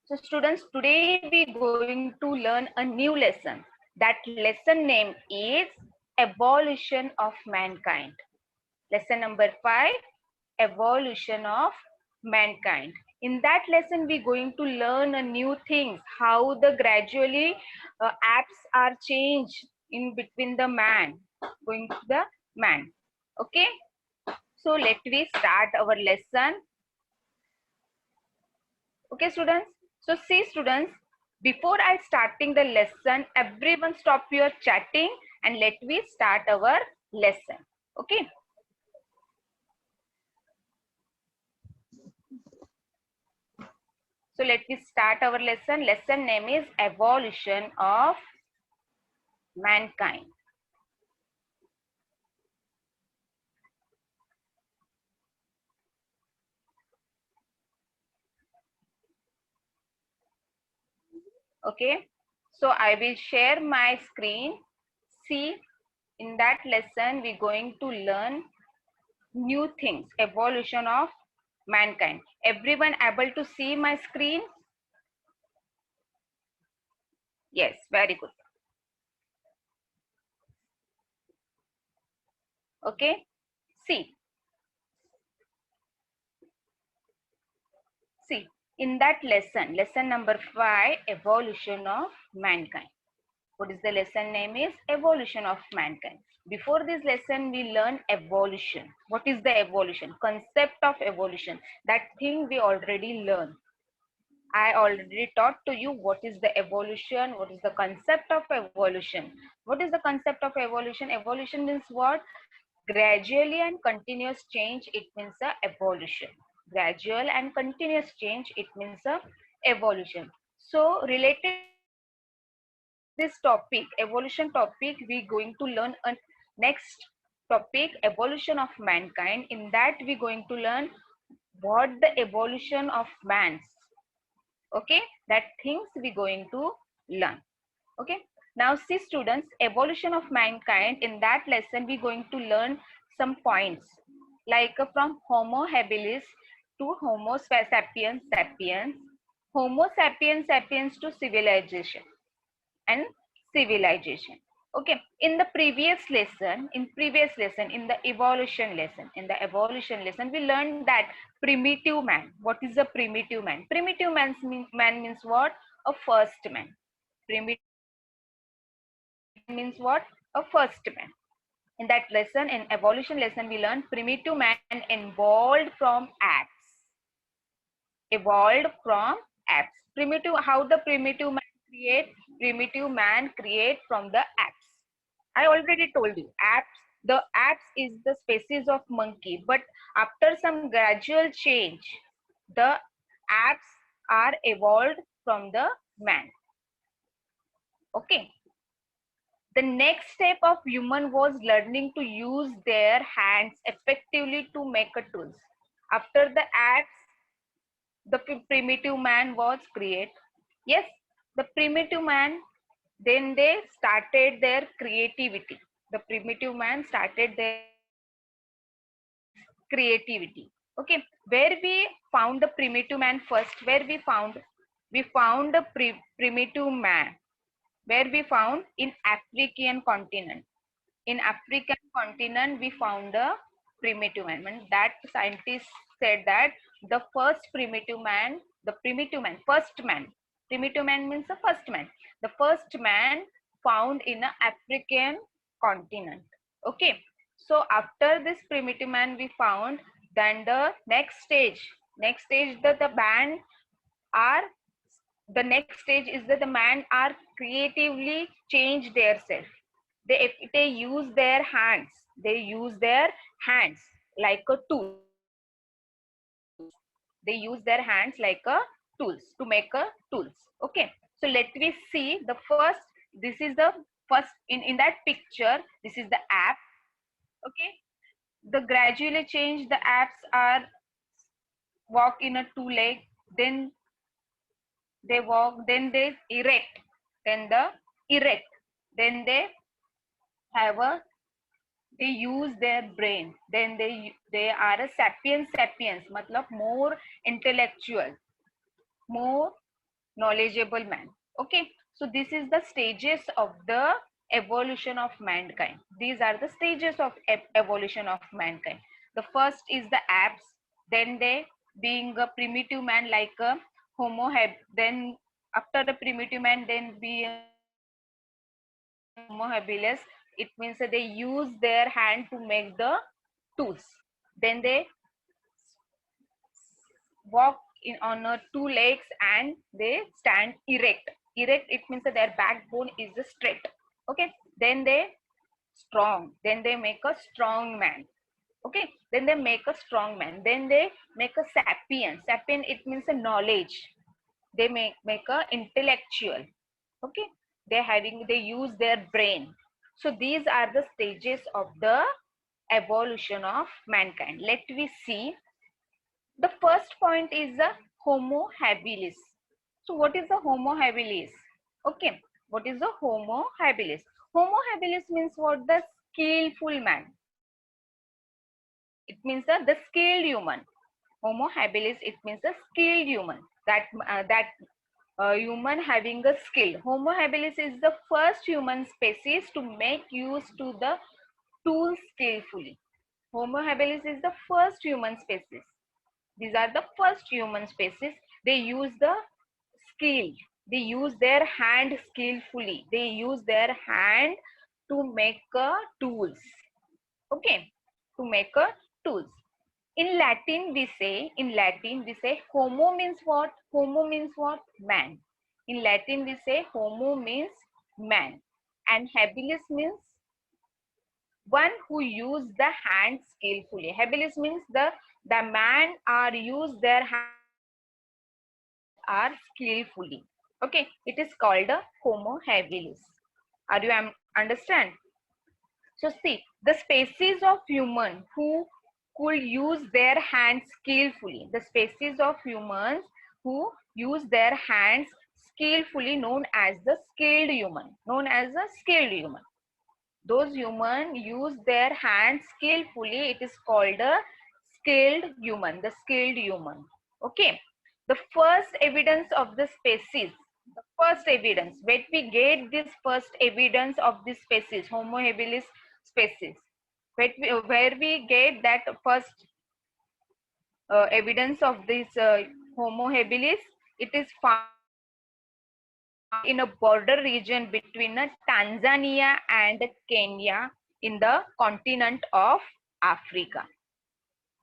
So students, today we going to learn a new lesson. That lesson name is Evolution of Mankind. Lesson number 5, Evolution of Mankind. In that lesson, we going to learn a new things, how the gradually apps are changed in between the man, going to the man. Okay, so let me start our lesson. Okay, students. So see, students, before I starting the lesson, everyone stop your chatting and let me start our lesson. Okay. So let me start our lesson. Lesson name is Evolution of Mankind. Okay. So I will share my screen. See, in that lesson, we're going to learn new things, evolution of mankind. Everyone able to see my screen? Yes, very good. Okay. See, in that lesson, lesson number 5, evolution of mankind. What is the lesson name is evolution of mankind. Before this lesson, we learn evolution. What is the evolution? Concept of evolution. That thing we already learned. I already taught to you what is the evolution, what is the concept of evolution. What is the concept of evolution? Evolution means what? Gradually and continuous change, it means a evolution. Gradual and continuous change, it means a evolution. So related this topic, evolution topic, we going to learn a next topic, evolution of mankind. In that we going to learn what the evolution of man's. Okay, that things we going to learn. Okay, now see students, evolution of mankind. In that lesson we going to learn some points like from Homo habilis to Homo sapiens sapiens, Homo sapiens sapiens to civilization and civilization. Okay, in the previous lesson, in the evolution lesson, we learned that primitive man. What is a primitive man? Primitive man means what? A first man. Primitive means what? A first man. In that lesson, in evolution lesson, we learned primitive man evolved from apes. Evolved from apes. Primitive, how the primitive man create? Primitive man create from the apes. I already told you, apes. The apes is the species of monkey, but after some gradual change, the apes are evolved from the man. Okay. The next step of human was learning to use their hands effectively to make a tools. After the apes, the primitive man was created. Yes, the primitive man, then they started their creativity. The primitive man started their creativity. Okay, where we found the primitive man first? Where we found the primitive man. Where we found in African continent. In African continent, we found the primitive man. And that scientist said that the first primitive man, primitive man means the first man. The first man found in the African continent. Okay. So after this primitive man we found, then the next stage that the man are, the next stage is that the man are creatively change their self. They use their hands. They use their hands like a tool. They use their hands like a tools to make a tools. Okay. So let me see the first. This is the first in that picture. This is the app. Okay. The gradually change. The apps are walk in a two leg. Then they walk. Then they erect. Then the erect. Then they have a, they use their brain. Then they are a sapiens matlab more intellectual, more knowledgeable man. Okay, so this is the stages of the evolution of mankind. These are the stages of evolution of mankind. The first is the apes, then they being a primitive man like a then after the primitive man, then be homo habilis. It means that they use their hand to make the tools. Then they walk on two legs and they stand erect. Erect, it means that their backbone is straight. Okay, then they strong, then they make a strong man. Okay, then they make a strong man, then they make a sapien. Sapien, it means a knowledge. They make a intellectual. Okay, they use their brain. So these are the stages of the evolution of mankind. Let me see. The first point is the Homo habilis. So what is the Homo habilis? Okay, what is the Homo habilis? Homo habilis means what? The skillful man. It means the skilled human. Homo habilis, it means the skilled human. That human having a skill. Homo habilis is the first human species to make use to the tools skillfully. Homo habilis is the first human species. These are the first human species. They use the skill. They use their hand skillfully. They use their hand to make tools. Okay, to make tools. In Latin we say homo means what? Homo means what? Man. In Latin we say homo means man, and habilis means one who use the hand skillfully. Habilis means the man are use their hand are skillfully. Okay, it is called a Homo habilis. Are you understand? So see, the species of human who could use their hands skillfully, the species of humans who use their hands skillfully, known as the skilled human, known as a skilled human. Those human use their hands skillfully, it is called a skilled human, the skilled human. Okay, the first evidence of the species, the first evidence, where we get this first evidence of this species, Homo habilis species, where we get that first evidence of this Homo habilis, it is found in a border region between Tanzania and Kenya in the continent of Africa.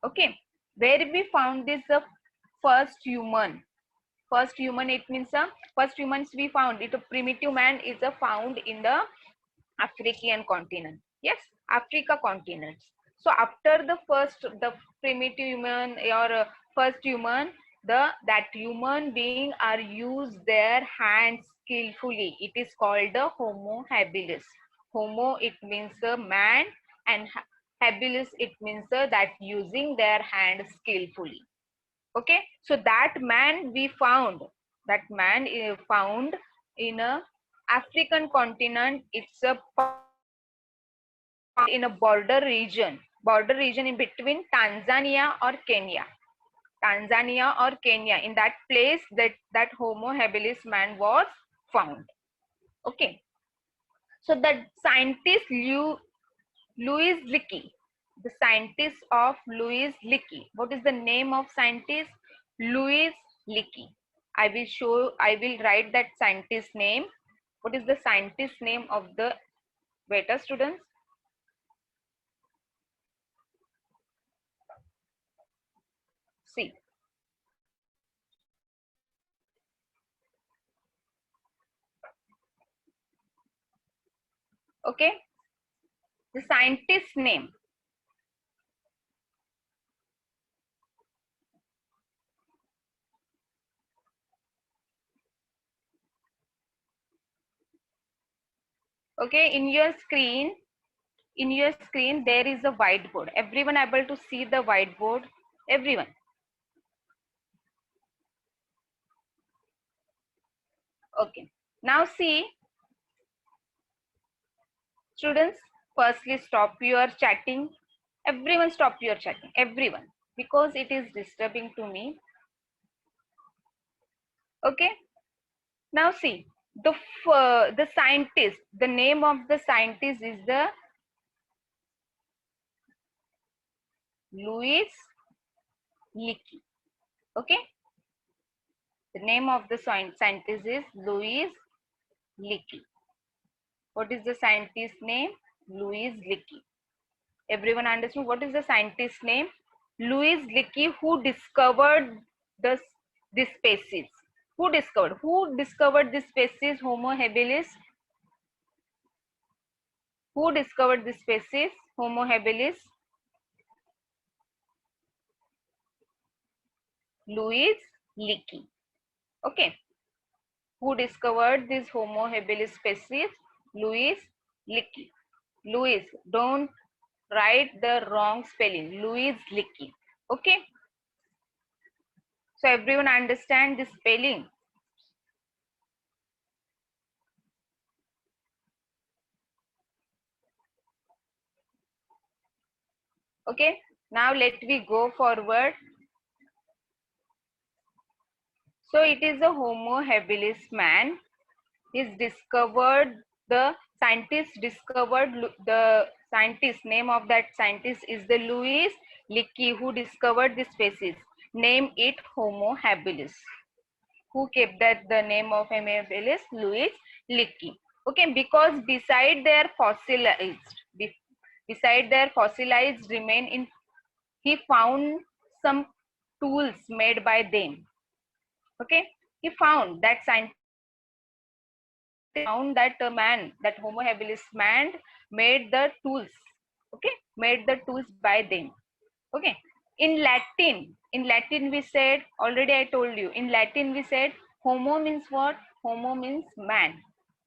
Okay, where we found this first human. First human, it means first humans we found it. A primitive man is found in the African continent. Yes, Africa continent. So after the primitive human or first human, that human being are use their hands skillfully. It is called the Homo habilis. Homo, it means a man, and habilis, it means that using their hand skillfully. Okay, so that man we found, that man is found in a African continent. It's a in a border region in between Tanzania or Kenya. Tanzania or Kenya, in that place that Homo habilis man was found. Okay, so the scientist Louis Leakey, the scientist of Louis Leakey. What is the name of scientist? Louis Leakey. I will write that scientist name. What is the scientist name of the beta students? See. Okay, the scientist name. Okay, in your screen there is a whiteboard. Everyone able to see the whiteboard? Everyone? Okay, now see, students, firstly stop your chatting. Everyone stop your chatting, everyone, because it is disturbing to me. Okay, Now see, the scientist, the name of the scientist is the Louis Leakey. Okay, the name of the scientist is Louis Leakey. What is the scientist name? Louis Leakey. Everyone understand what is the scientist name? Louis Leakey, who discovered this species. Who discovered this species Homo habilis? Who discovered this species Homo habilis? Louis Leakey. Okay. Who discovered this Homo habilis species? Louis Leakey. Louis, don't write the wrong spelling. Louis Leakey. Okay. So everyone understand the spelling. Okay. Now let me go forward. So it is a Homo habilis man. He's discovered, the scientist discovered, the scientist name of that scientist is the Louis Leakey, who discovered this species. Name it Homo habilis. Who kept that the name of Homo habilis? Louis Leakey. Okay, because beside their fossilized remain in, he found some tools made by them. Okay, he found that scientist found that man, that Homo habilis man made the tools. Okay, made the tools by them. Okay, in Latin we said, already I told you, in Latin we said Homo means what? Homo means man.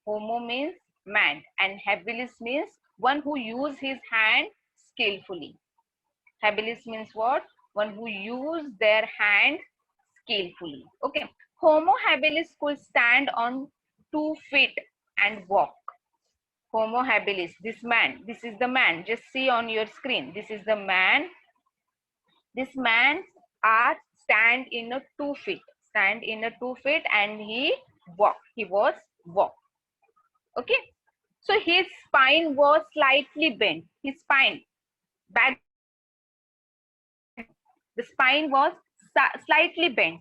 Homo means man, and habilis means one who use his hand skillfully. Habilis means what? One who use their hand skillfully. Okay. Homo habilis could stand on 2 feet and walk. Homo habilis, this man, this is the man. Just see on your screen. This is the man. This man are stand in a 2 feet. Stand in a 2 feet and he walk. He was walk. Okay. So his spine was slightly bent. His spine, back, the spine was slightly bent.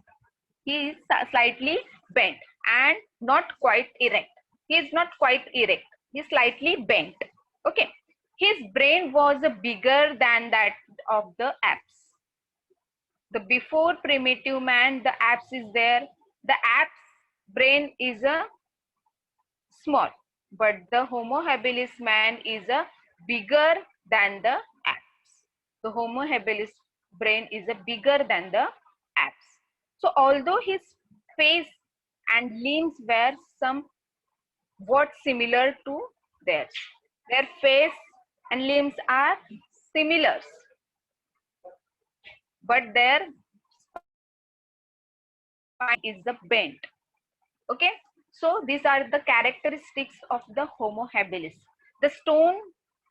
He is slightly bent and not quite erect. He is not quite erect. He is slightly bent. Okay. His brain was bigger than that of the apes. The before primitive man, the apes is there. The apes brain is a small, but the Homo habilis man is a bigger than the apes. The Homo habilis brain is a bigger than the apes. So although his face and limbs were somewhat similar to theirs, their face and limbs are similar, but their spine is the bent. Okay, so these are the characteristics of the Homo habilis. The stone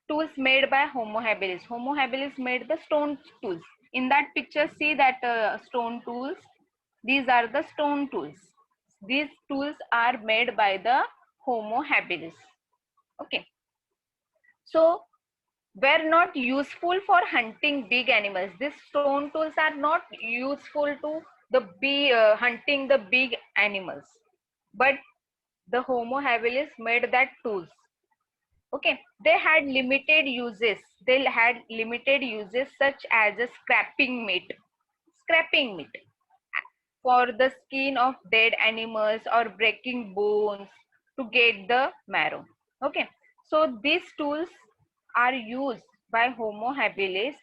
tools made by Homo habilis. Homo habilis made the stone tools. In that picture, see that stone tools. These are the stone tools. These tools are made by the Homo habilis. Okay. So were not useful for hunting big animals. These stone tools are not useful to the hunting the big animals, but the Homo habilis made that tools. Okay, they had limited uses. They had limited uses such as a scrapping meat for the skin of dead animals or breaking bones to get the marrow. Okay, so these tools are used by Homo habilis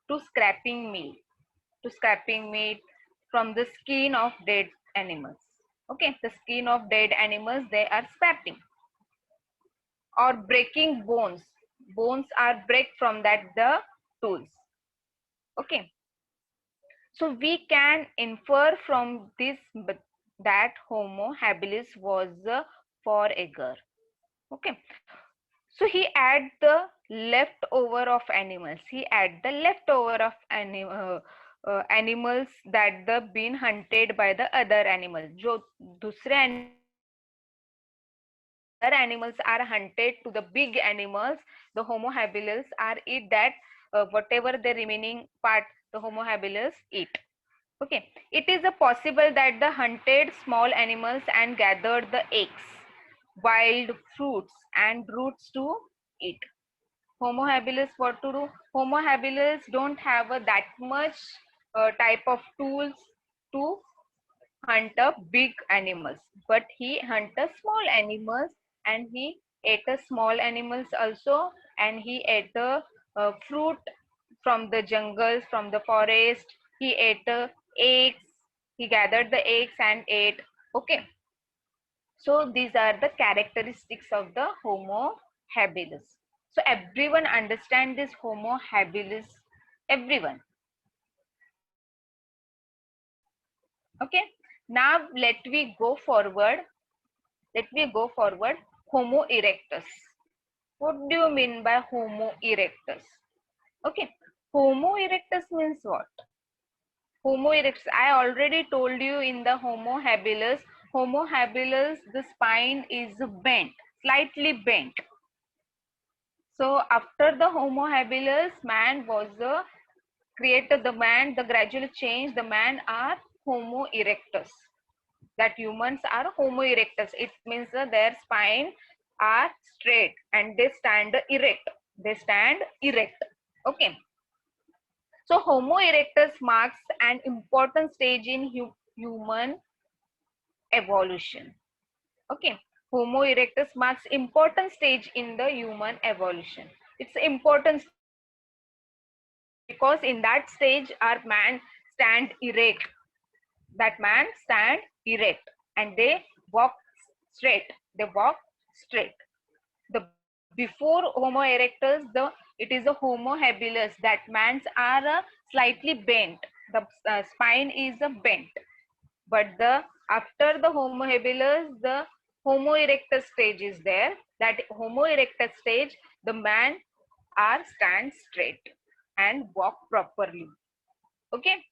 to scrapping meat from the skin of dead animals. Okay, the skin of dead animals they are scrapping, or breaking bones. Bones are break from that the tools. Okay, so we can infer from this that Homo habilis was a forager. Okay, so he add the leftover of animals. He add the leftover of animals that the been hunted by the other animals. जो दूसरे animals are hunted to the big animals, the Homo habilis are eat that whatever the remaining part the Homo habilis eat. Okay, it is a possible that the hunted small animals and gathered the eggs, wild fruits and roots to eat. Homo habilis what to do? Homo habilis don't have that much type of tools to hunt up big animals, but he hunted small animals and he ate the small animals also, and he ate the fruit from the jungles, from the forest. He ate the eggs. He gathered the eggs and ate. Okay. So these are the characteristics of the Homo habilis. So everyone understand this Homo habilis. Everyone. Okay. Now let we go forward. Let me go forward. Homo erectus. What do you mean by Homo erectus? Okay. Homo erectus means what? Homo erectus. I already told you in the Homo habilis. Homo habilis, the spine is bent, slightly bent. So after the Homo habilis, man was created. The man, the gradual change. The man are Homo erectus. That humans are Homo erectus. It means their spine are straight and they stand erect. They stand erect. Okay. So Homo erectus marks an important stage in human evolution. Okay. Homo erectus marks important stage in the human evolution. It's important because in that stage our man stand erect. That man stand erect and they walk straight. They walk straight. The before Homo erectus, the it is a Homo habilis. That man's are slightly bent. The spine is bent. But the after the Homo habilis, the Homo erectus stage is there. That Homo erectus stage, the man are stand straight and walk properly. Okay.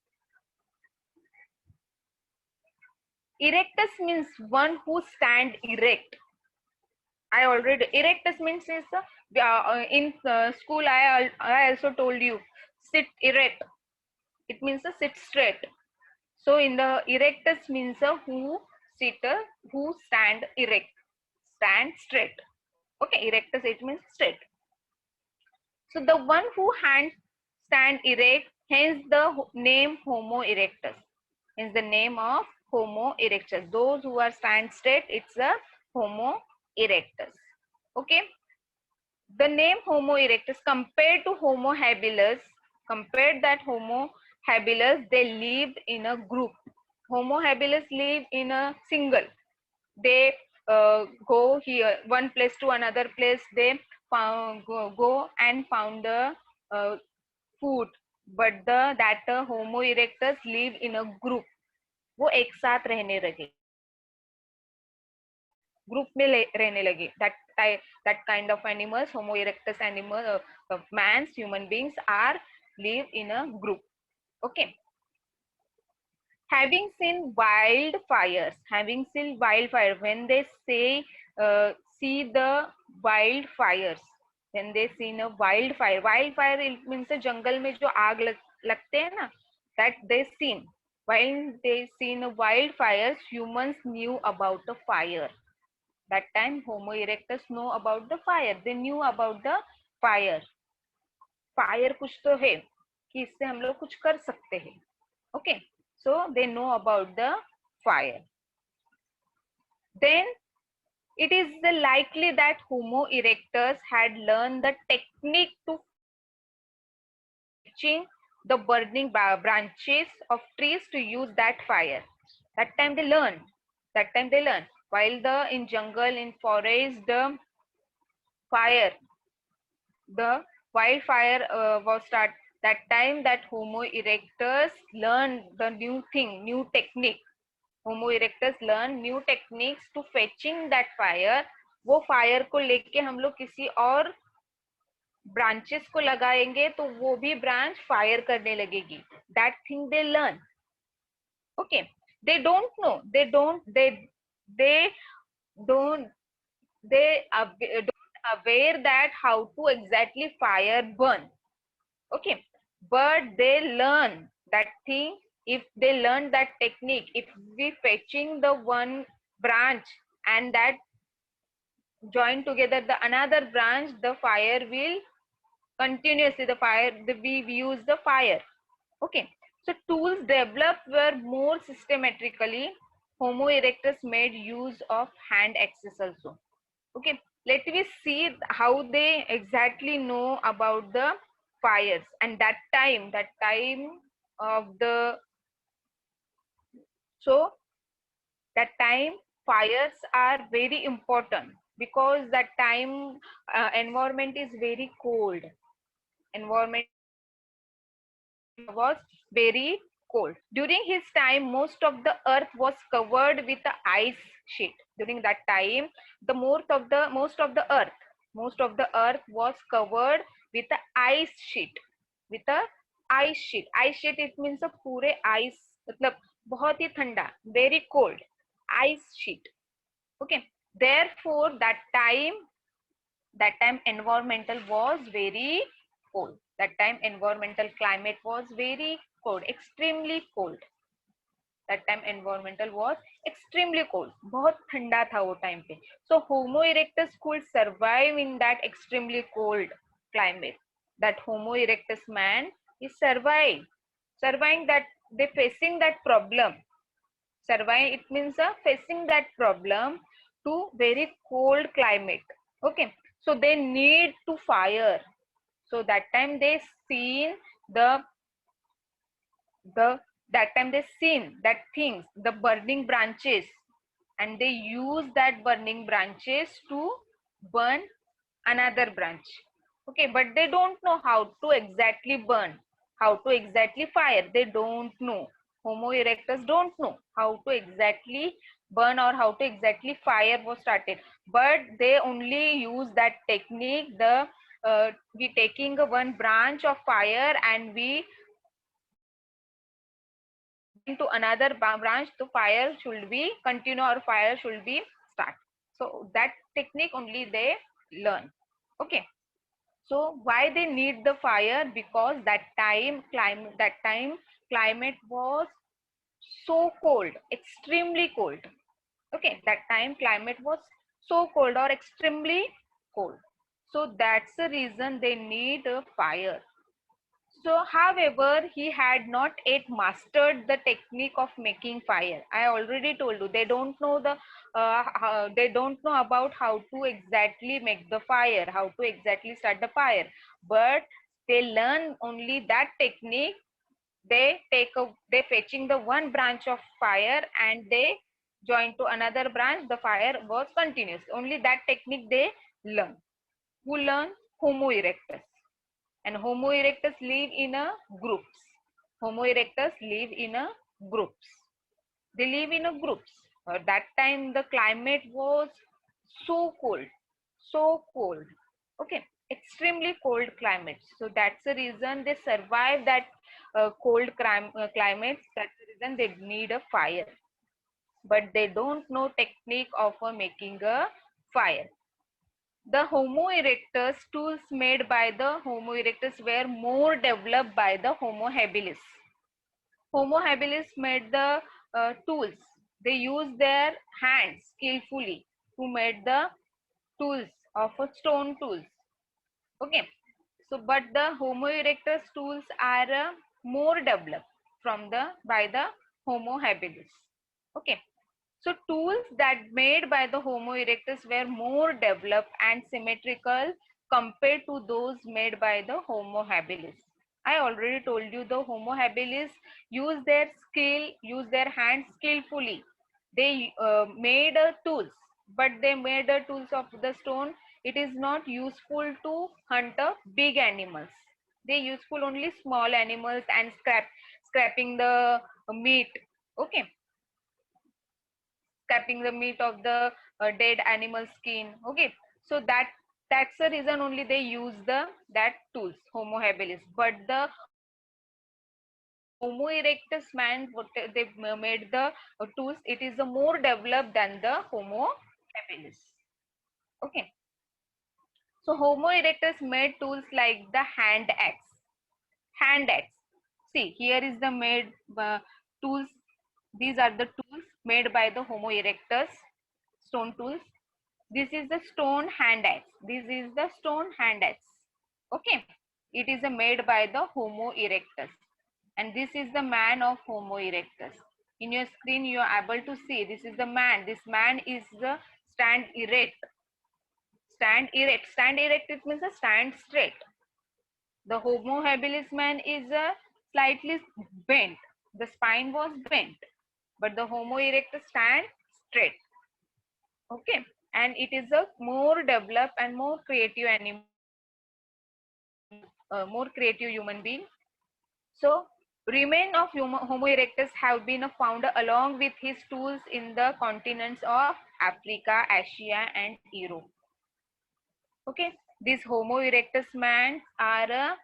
Erectus means one who stand erect. I already erectus means is in school I also told you sit erect. It means sit straight. So in the erectus means who sit who stand erect, stand straight. Okay, erectus it means straight. So the one who hand stand erect, hence the name Homo erectus. Hence the name of Homo erectus. Those who are stand straight, it's a Homo erectus. Okay. The name Homo erectus compared to Homo habilis, compared that Homo habilis, they lived in a group. Homo habilis live in a single. They go here one place to another place. They go and found the food. But that Homo erectus live in a group. वो एक साथ रहने लगे. Group में रहने लगे. That kind of animals, Homo erectus animal, mans, human beings are live in a group. Okay. Having seen wildfires, when they say see the wildfires, when they seen a wildfire it means a jungle में जो आग लगते हैं ना, that they seen. While they seen wildfires, humans knew about the fire. That time Homo erectus know about the fire. They knew about the fire. Fire कुछ तो है कि इससे हम लोग कुछ कर सकते हैं. Okay, so they know about the fire. Then it is likely that Homo erectus had learned the technique to fetching the burning branches of trees to use that fire. That time they learn. While in jungle, in forest, fire, the wildfire was start. That time that Homo erectus learned the new thing, new technique. Homo erectus learn new techniques to fetching that fire. वो fire को लेके हम लोग किसी और branches को लगाएंगे तो वो भी ब्रांच फायर करने लगेगी. That thing they learn. Okay, they don't know. They don't they don't aware that how to exactly fire burn. Okay, but they learn that thing. If they learn that technique, if we fetching the one branch and that join together the another branch, the fire will continuously we use the fire. Okay, so tools developed were more systematically. Homo erectus made use of hand axes also. Okay, let me see how they exactly know about the fires. And that time of the, so that time fires are very important because that time environment is very cold. Environment was very cold. During his time, most of the earth was covered with the ice sheet. During that time, the most of the earth was covered with the ice sheet. With a ice sheet. Ice sheet it means a पूरे ice, मतलब बहुत ही ठंडा, very cold, ice sheet. Okay. Therefore, that time environmental was very cold. That time environmental climate was very cold, extremely cold. That time environmental was extremely cold, बहुत ठंडा था वो time पे. So Homo erectus could survive in that extremely cold climate. That Homo erectus man is surviving that, they facing that problem. Survive it means facing that problem to very cold climate. Okay, so they need to fire. So that time they seen the the that time they seen that things, the burning branches, and they use that burning branches to burn another branch. Okay, but they don't know how to exactly burn, how to exactly fire. They don't know. Homo erectus don't know how to exactly burn or how to exactly fire was started. But they only use that technique. The we taking one branch of fire and we into another branch, the fire should be continue or fire should be start. So that technique only they learn. Okay, so why they need the fire? Because that time climate was so cold, extremely cold. Okay, that time climate was so cold or extremely cold. So that's the reason they need a fire. So, however, he had not yet mastered the technique of making fire. I already told you they don't know they don't know about how to exactly make the fire, how to exactly start the fire. But they learn only that technique. They fetching the one branch of fire and they join to another branch. The fire was continuous. Only that technique they learn. Who learn? Homo erectus. And Homo erectus live in a groups. Homo erectus live in a groups. They live in a groups. That time the climate was so cold, so cold. Okay, extremely cold climate. So that's the reason they survive that cold climates. That's the reason they need a fire. But they don't know technique of making a fire. The Homo erectus tools made by the Homo erectus were more developed by the Homo habilis. Homo habilis made the tools. They used their hands skillfully to make the tools of a stone tools. Okay. So, but the Homo erectus tools are more developed from the by the Homo habilis. Okay. So tools that made by the Homo erectus were more developed and symmetrical compared to those made by the Homo habilis. I already told you the Homo habilis use their hands skillfully. They made tools, but they made tools of the stone. It is not useful to hunt big animals. They useful only small animals and scrapping the meat. Okay, scraping the meat of the dead animal skin. Okay, so that's the reason only they use that tools, Homo habilis. But the Homo erectus man, what they made the tools, it is more developed than the Homo habilis. Okay. So Homo erectus made tools like the hand axe. Hand axe. See, here is the made tools. These are the tools made by the Homo erectus, stone tools. This is the stone hand axe. This is the stone hand axe. Okay. It is made by the Homo erectus. And this is the man of Homo erectus. In your screen, you are able to see this is the man. This man is the stand erect. Stand erect. Stand erect, it means a stand straight. The Homo habilis man is slightly bent. The spine was bent, but the Homo erectus stand straight. Okay, and it is a more developed and more creative animal, more creative human being. So, remain of Homo erectus have been found along with his tools in the continents of Africa, Asia, and Europe. Okay, these Homo erectus man are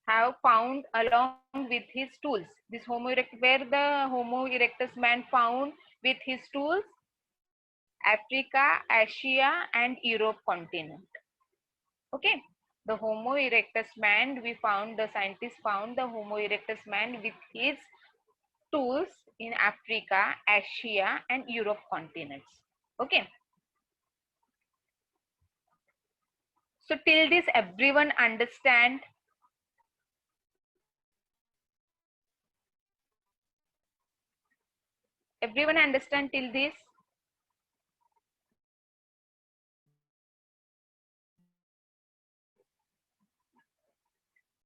have found along with his tools. This Homo erectus, where the Homo erectus man found with his tools, Africa, Asia, and Europe continent. Okay, the Homo erectus man, the scientists found the Homo erectus man with his tools in Africa, Asia, and Europe continents. Okay. So till this, everyone understand? Everyone understand till this?